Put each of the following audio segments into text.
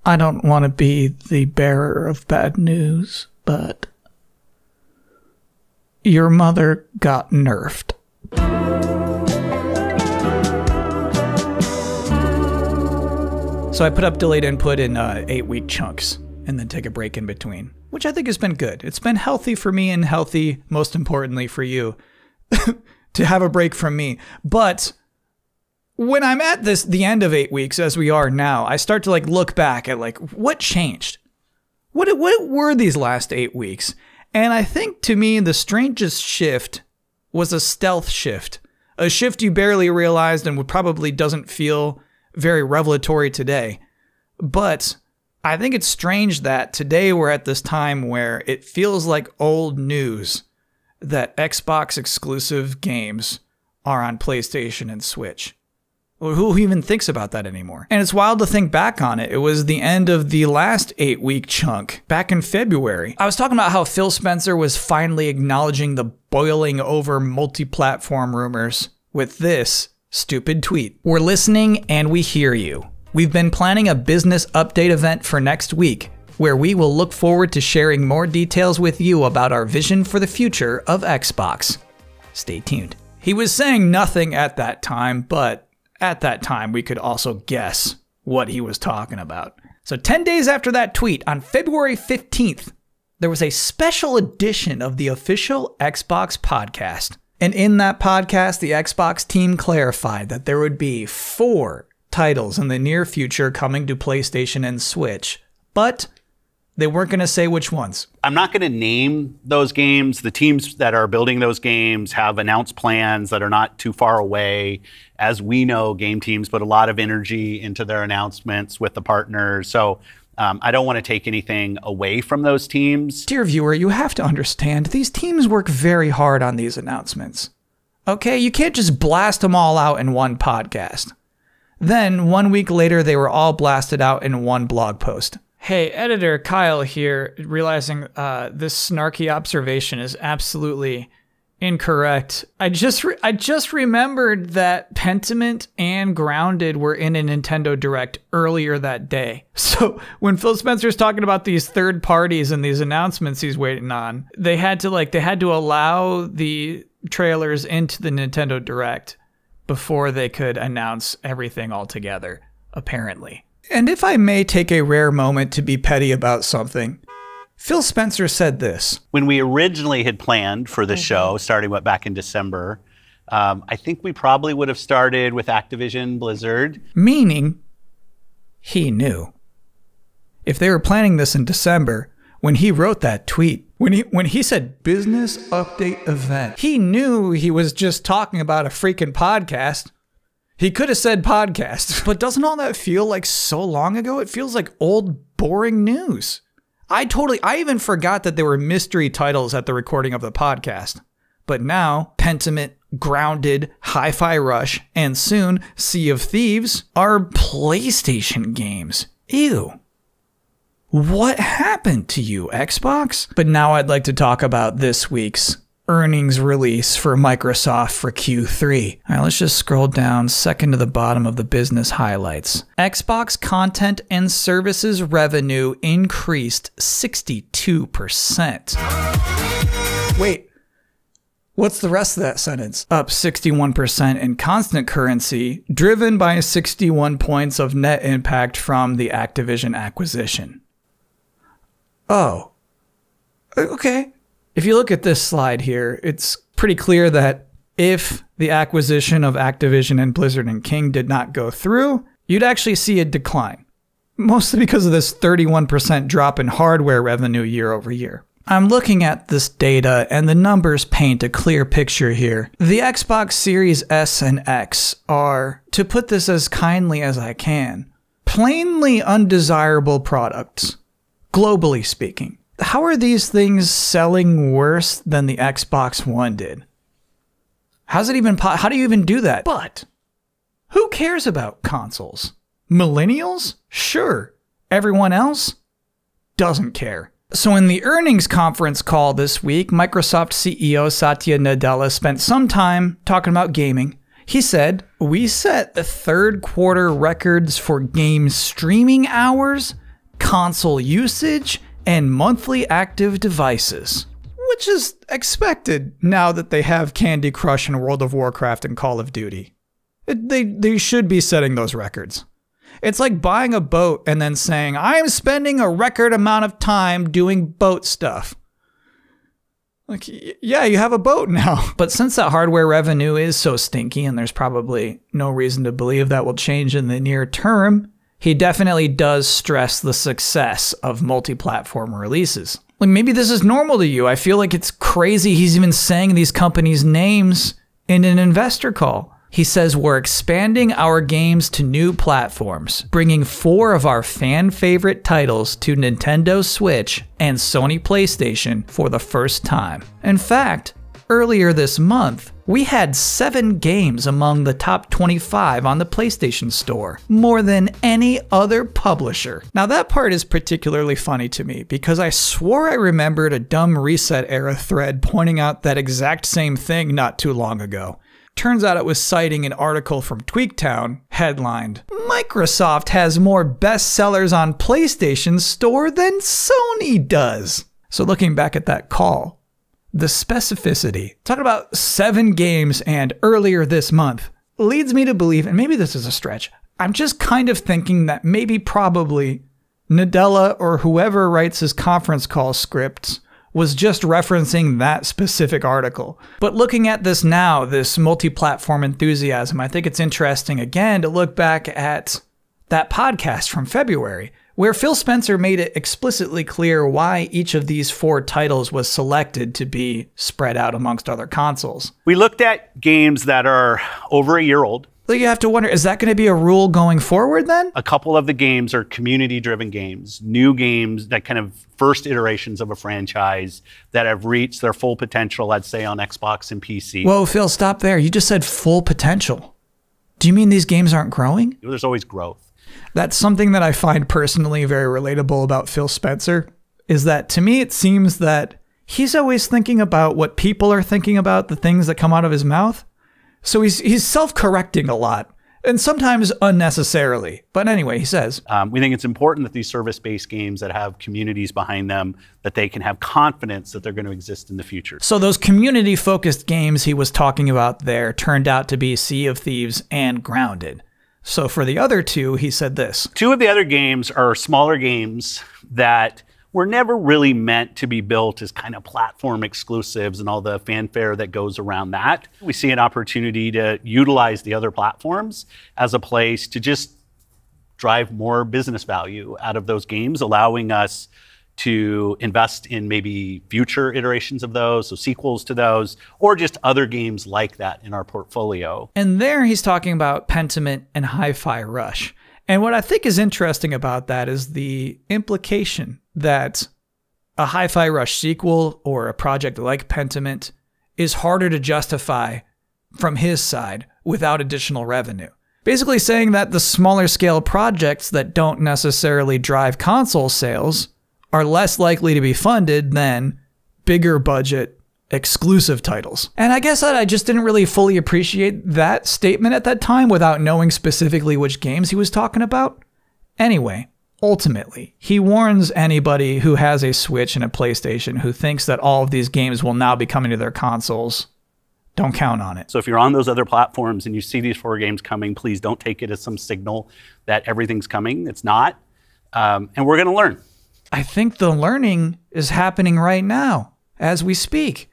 I don't want to be the bearer of bad news, but your mother got nerfed. So I put up delayed input in 8-week chunks and then take a break in between, which I think has been good. It's been healthy for me and healthy, most importantly for you, to have a break from me. But when I'm at the end of 8 weeks, as we are now, I start to look back at what changed? What were these last 8 weeks? And I think to me, the strangest shift was a stealth shift, a shift you barely realized and would probably doesn't feel very revelatory today. But I think it's strange that today we're at this time where it feels like old news that Xbox exclusive games are on PlayStation and Switch. Well, who even thinks about that anymore? And it's wild to think back on it. It was the end of the last 8-week chunk back in February. I was talking about how Phil Spencer was finally acknowledging the boiling over multi-platform rumors with this stupid tweet. We're listening and we hear you. We've been planning a business update event for next week, where we will look forward to sharing more details with you about our vision for the future of Xbox. Stay tuned. He was saying nothing at that time, but at that time we could also guess what he was talking about. So 10 days after that tweet, on February 15th, there was a special edition of the official Xbox podcast. And in that podcast, the Xbox team clarified that there would be 4 titles in the near future coming to PlayStation and Switch, but they weren't going to say which ones. I'm not going to name those games. The teams that are building those games have announced plans that are not too far away. As we know, game teams put a lot of energy into their announcements with the partners. So I don't want to take anything away from those teams. Dear viewer, you have to understand, these teams work very hard on these announcements. Okay, you can't just blast them all out in one podcast. Then, 1 week later, they were all blasted out in one blog post. Hey, editor Kyle here, realizing this snarky observation is absolutely incorrect. I just remembered that Pentiment and Grounded were in a Nintendo Direct earlier that day. So when Phil Spencer's talking about these third parties and these announcements he's waiting on, they had to allow the trailers into the Nintendo Direct before they could announce everything all together, apparently. And if I may take a rare moment to be petty about something, Phil Spencer said this. When we originally had planned for the show, starting back in December, I think we probably would have started with Activision Blizzard. Meaning, he knew. If they were planning this in December, when he wrote that tweet, when he said business update event, he knew he was just talking about a freaking podcast. He could have said podcast, but doesn't all that feel like so long ago? It feels like old, boring news. I even forgot that there were mystery titles at the recording of the podcast. But now, Pentiment, Grounded, Hi-Fi Rush, and soon Sea of Thieves are PlayStation games. Ew. What happened to you, Xbox? But now I'd like to talk about this week's earnings release for Microsoft for Q3. All right, let's just scroll down second to the bottom of the business highlights. Xbox content and services revenue increased 62%. Wait, what's the rest of that sentence? Up 61% in constant currency, driven by 61 points of net impact from the Activision acquisition. Oh, okay. If you look at this slide here, it's pretty clear that if the acquisition of Activision and Blizzard and King did not go through, you'd actually see a decline. Mostly because of this 31% drop in hardware revenue year over year. I'm looking at this data and the numbers paint a clear picture here. The Xbox Series S and X are, to put this as kindly as I can, plainly undesirable products, globally speaking. How are these things selling worse than the Xbox One did? How do you even do that? But who cares about consoles? Millennials? Sure. Everyone else doesn't care. So in the earnings conference call this week, Microsoft CEO Satya Nadella spent some time talking about gaming. He said, "We set the third quarter records for game streaming hours console usage, and monthly active devices. Which is expected now that they have Candy Crush and World of Warcraft and Call of Duty. They should be setting those records. It's like buying a boat and then saying, I'm spending a record amount of time doing boat stuff. Like, yeah, you have a boat now. But since that hardware revenue is so stinky and there's probably no reason to believe that will change in the near term, he definitely does stress the success of multi-platform releases. Like, maybe this is normal to you. I feel like it's crazy he's even saying these companies' names in an investor call. He says we're expanding our games to new platforms, bringing 4 of our fan-favorite titles to Nintendo Switch and Sony PlayStation for the first time. In fact, earlier this month, we had 7 games among the top 25 on the PlayStation Store, more than any other publisher. Now that part is particularly funny to me because I swore I remembered a Dumb Reset era thread pointing out that exact same thing not too long ago. Turns out it was citing an article from Tweaktown headlined, Microsoft has more bestsellers on PlayStation Store than Sony does. So looking back at that call, the specificity, talking about 7 games and earlier this month, leads me to believe, and maybe this is a stretch, I'm just kind of thinking that maybe probably Nadella or whoever writes his conference call scripts was just referencing that specific article. But looking at this now, this multi-platform enthusiasm, I think it's interesting again to look back at that podcast from February, where Phil Spencer made it explicitly clear why each of these 4 titles was selected to be spread out amongst other consoles. We looked at games that are over a year old. Well, you have to wonder, is that going to be a rule going forward then? A couple of the games are community-driven games, new games that kind of first iterations of a franchise that have reached their full potential, I'd say, on Xbox and PC. Whoa, Phil, stop there. You just said full potential. Do you mean these games aren't growing? There's always growth. That's something that I find personally very relatable about Phil Spencer, is that to me it seems that he's always thinking about what people are thinking about the things that come out of his mouth. So he's self-correcting a lot, and sometimes unnecessarily. But anyway, he says, we think it's important that these service-based games that have communities behind them, that they can have confidence that they're going to exist in the future. So those community-focused games he was talking about there turned out to be Sea of Thieves and Grounded. So for the other 2, he said this. 2 of the other games are smaller games that were never really meant to be built as kind of platform exclusives and all the fanfare that goes around that. We see an opportunity to utilize the other platforms as a place to just drive more business value out of those games, allowing us to invest in maybe future iterations of those, so sequels to those, or just other games like that in our portfolio. And there he's talking about Pentiment and Hi-Fi Rush. And what I think is interesting about that is the implication that a Hi-Fi Rush sequel or a project like Pentiment is harder to justify from his side without additional revenue. Basically saying that the smaller scale projects that don't necessarily drive console sales are less likely to be funded than bigger budget exclusive titles. And I guess that I just didn't really fully appreciate that statement at that time without knowing specifically which games he was talking about. Anyway, ultimately, he warns anybody who has a Switch and a PlayStation who thinks that all of these games will now be coming to their consoles. Don't count on it. So if you're on those other platforms and you see these 4 games coming, please don't take it as some signal that everything's coming. It's not. And we're going to learn. I think the learning is happening right now as we speak.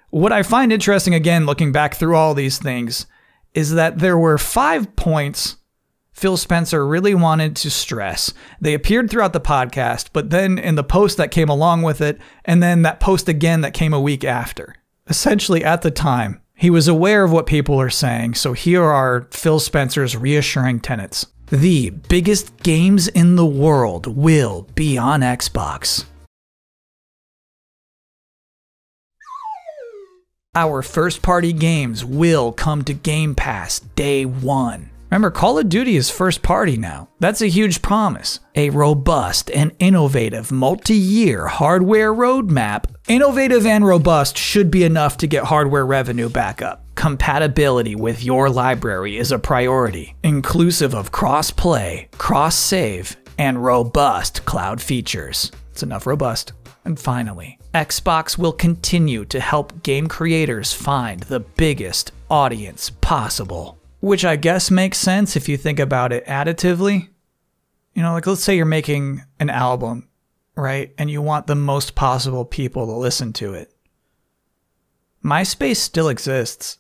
What I find interesting, again, looking back through all these things, is that there were 5 points Phil Spencer really wanted to stress. They appeared throughout the podcast, but then in the post that came along with it, and then that post again that came a week after. Essentially, at the time, he was aware of what people are saying, so here are Phil Spencer's reassuring tenets. The biggest games in the world will be on Xbox. Our first-party games will come to Game Pass day 1. Remember, Call of Duty is first-party now. That's a huge promise. A robust and innovative multi-year hardware roadmap. Innovative and robust should be enough to get hardware revenue back up. Compatibility with your library is a priority, inclusive of cross-play, cross-save, and robust cloud features. It's enough robust. And finally, Xbox will continue to help game creators find the biggest audience possible. Which I guess makes sense if you think about it additively. You know, like let's say you're making an album, right? And you want the most possible people to listen to it. MySpace still exists.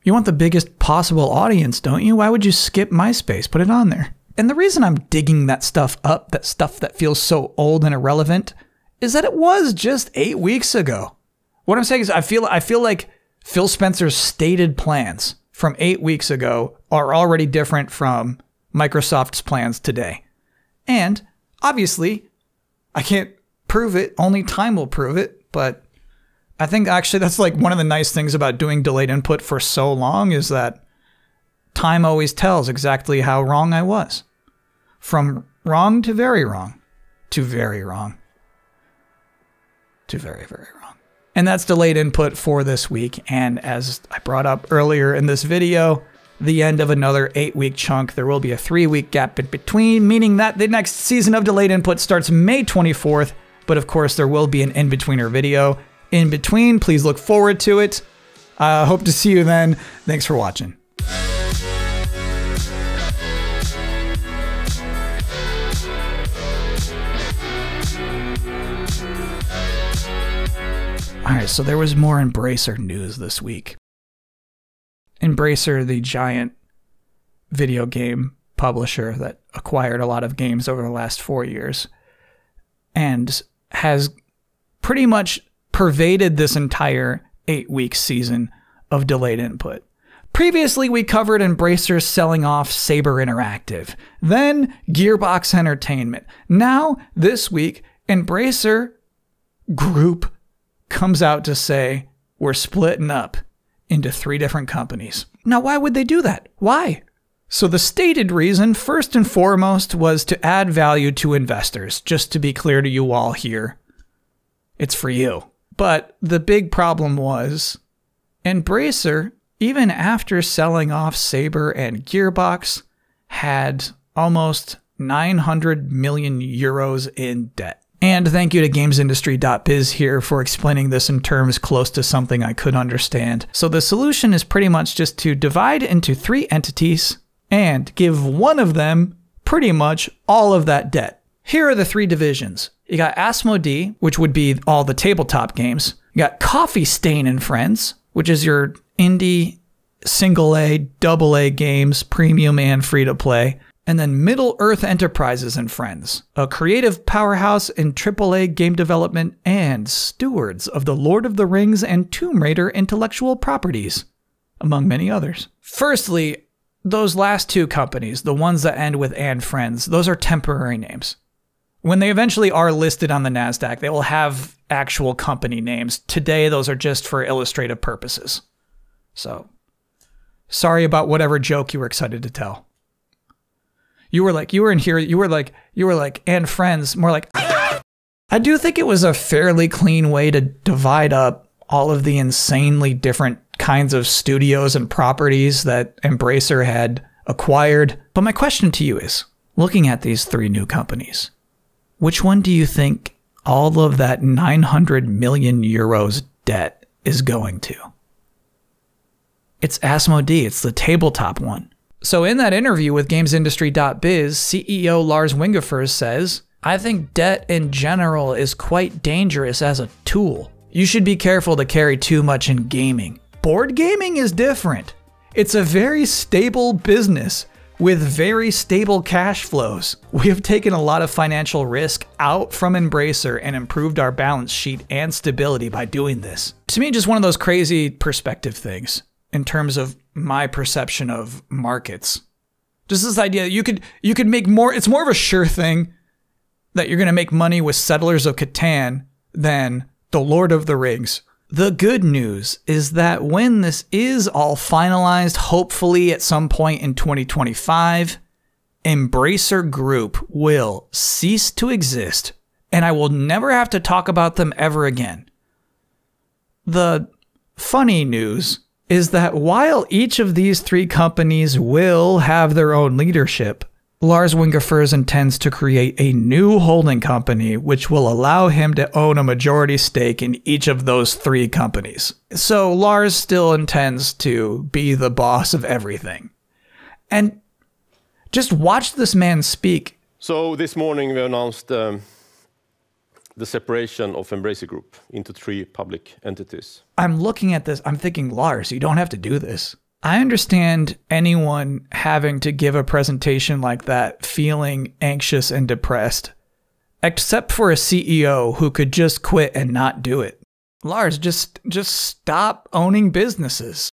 You want the biggest possible audience, don't you? Why would you skip MySpace? Put it on there. And the reason I'm digging that stuff up, that stuff that feels so old and irrelevant, is that it was just 8 weeks ago. What I'm saying is I feel like Phil Spencer's stated plans from 8 weeks ago are already different from Microsoft's plans today. And obviously, I can't prove it. Only time will prove it. But I think actually that's like one of the nice things about doing delayed input for so long is that time always tells exactly how wrong I was. From wrong to very wrong, to very wrong, to very, very wrong. And that's delayed input for this week. And as I brought up earlier in this video, the end of another 8-week chunk. There will be a 3-week gap in between, meaning that the next season of delayed input starts May 24th. But of course, there will be an in-betweener video in between. Please look forward to it. Hope to see you then. Thanks for watching. Alright, so there was more Embracer news this week. Embracer, the giant video game publisher that acquired a lot of games over the last 4 years and has pretty much pervaded this entire 8-week season of delayed input. Previously, we covered Embracer selling off Saber Interactive, then Gearbox Entertainment. Now, this week, Embracer Group comes out to say we're splitting up into 3 different companies. Now, why would they do that? Why? So the stated reason, first and foremost, was to add value to investors. Just to be clear to you all here, it's for you. But the big problem was Embracer, even after selling off Saber and Gearbox, had almost 900 million euros in debt. And thank you to GamesIndustry.biz here for explaining this in terms close to something I could understand. So the solution is pretty much just to divide into 3 entities and give one of them pretty much all of that debt. Here are the 3 divisions. You got Asmodee, which would be all the tabletop games. You got Coffee Stain and Friends, which is your indie, single A, double A games, premium and free to play. And then Middle Earth Enterprises and Friends, a creative powerhouse in AAA game development and stewards of the Lord of the Rings and Tomb Raider intellectual properties, among many others. Firstly, those last 2 companies, the ones that end with and Friends, those are temporary names. When they eventually are listed on the NASDAQ, they will have actual company names. Today, those are just for illustrative purposes. So, sorry about whatever joke you were excited to tell. You were in here, you were like, and Friends, more like, I do think it was a fairly clean way to divide up all of the insanely different kinds of studios and properties that Embracer had acquired. But my question to you is, looking at these 3 new companies, which one do you think all of that 900 million euros debt is going to? It's Asmodee, it's the tabletop one. So in that interview with GamesIndustry.biz, CEO Lars Wingefors says, I think debt in general is quite dangerous as a tool. You should be careful to carry too much in gaming. Board gaming is different. It's a very stable business with very stable cash flows. We have taken a lot of financial risk out from Embracer and improved our balance sheet and stability by doing this. To me, just one of those crazy perspective things in terms of my perception of markets. Just this idea that you could make more, it's more of a sure thing that you're going to make money with Settlers of Catan than The Lord of the Rings. The good news is that when this is all finalized, hopefully at some point in 2025, Embracer Group will cease to exist, and I will never have to talk about them ever again. The funny news is that while each of these 3 companies will have their own leadership, Lars Wingefors intends to create a new holding company which will allow him to own a majority stake in each of those 3 companies. So Lars still intends to be the boss of everything. And just watch this man speak. So this morning we announced the separation of Embracer Group into 3 public entities. I'm looking at this, I'm thinking, Lars, you don't have to do this. I understand anyone having to give a presentation like that feeling anxious and depressed, except for a CEO who could just quit and not do it. Lars, just stop owning businesses.